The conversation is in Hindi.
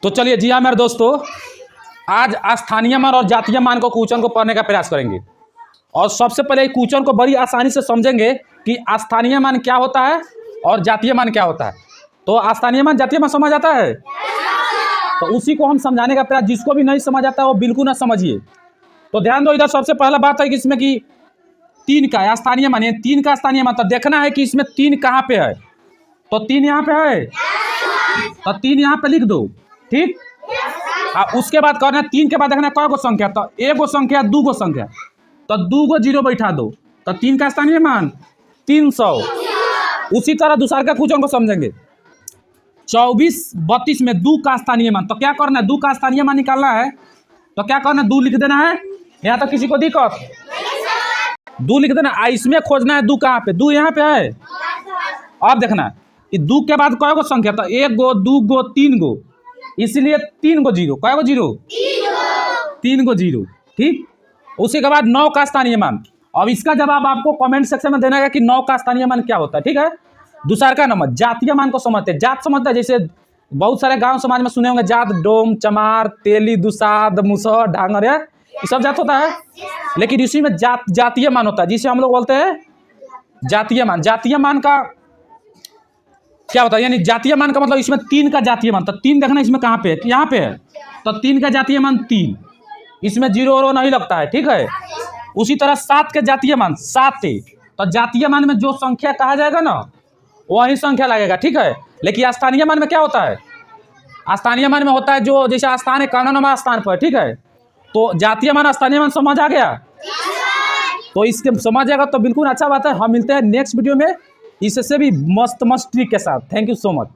तो चलिए जी हाँ मेरे दोस्तों, आज स्थानीय मान और जातीय मान को क्वेश्चन को पढ़ने का प्रयास करेंगे। और सबसे पहले क्वेश्चन को बड़ी आसानी से समझेंगे कि स्थानीय मान क्या होता है और जातीय मान क्या होता है। तो स्थानीय मान जातीय मान समझ आता है, तो उसी को हम समझाने का प्रयास, जिसको भी नहीं समझ आता है वो बिल्कुल ना समझिए। तो ध्यान दो, इधर सबसे पहला बात है कि इसमें कि 3 का स्थानीय मान, 3 का स्थानीय मान, तो देखना है कि इसमें 3 कहाँ पे है। तो 3 यहाँ पे है, तो 3 यहाँ पे लिख दो, ठीक। उसके बाद करना 3 के बाद देखना कई गो संख्या, तो 1 गो संख्या 2 गो संख्या, तो 2 गो जीरो बैठा दो, तो 3 का स्थानीय मान 300। उसी तरह दूसरा का क्वेश्चन को समझेंगे। 24 32 में 2 का स्थानीय मान, तो क्या करना है, 2 का स्थानीय मान निकालना है। तो क्या करना है, 2 लिख देना है। यहाँ तो किसी को दिक्कत, 2 लिख देना। इसमें खोजना है 2 कहाँ पे, 2 यहाँ पे है। अब देखना कि 2 के बाद कई गो संख्या, तो 1 गो 2 गो 3 गो, इसलिए 3 गो जीरो, कई गो जीरो, 3 गो जीरो, ठीक। उसी के बाद 9 का स्थानीय मान। अब इसका जवाब आपको कमेंट सेक्शन में देना है कि 9 का स्थानीय मान क्या होता है, ठीक है। दूसरा का नंबर जातीय मान को समझते हैं। जात समझते हैं, जैसे बहुत सारे गांव समाज में सुने होंगे, जात डोम चमार तेली दुसाद मुसहर ढांगर, ये सब जात होता है। लेकिन इसी में जातीय मान होता है, जिसे हम लोग बोलते हैं जातीय मान। जातीय मान का क्या होता है, यानी जातीय मान का मतलब इसमें 3 का जातीय मान, तो 3 देखना इसमें कहाँ पे है, यहाँ पे है, तो 3 का जातीय मान 3, इसमें जीरो और नहीं लगता है, ठीक है। उसी तरह 7 के जातीय मान 7 है, तो जातीय मान में जो संख्या कहा जाएगा ना वही संख्या लगेगा, ठीक है। लेकिन स्थानीय मान में क्या होता है, स्थानीय मान में होता है जो जैसे स्थान है कानून स्थान पर, ठीक है। तो जातीय मान स्थानीय मान समझ आ गया, तो इसके समझ जाएगा तो बिल्कुल अच्छा बात है। हम मिलते हैं नेक्स्ट वीडियो में इससे भी मस्त ट्रिक के साथ। Thank you so much.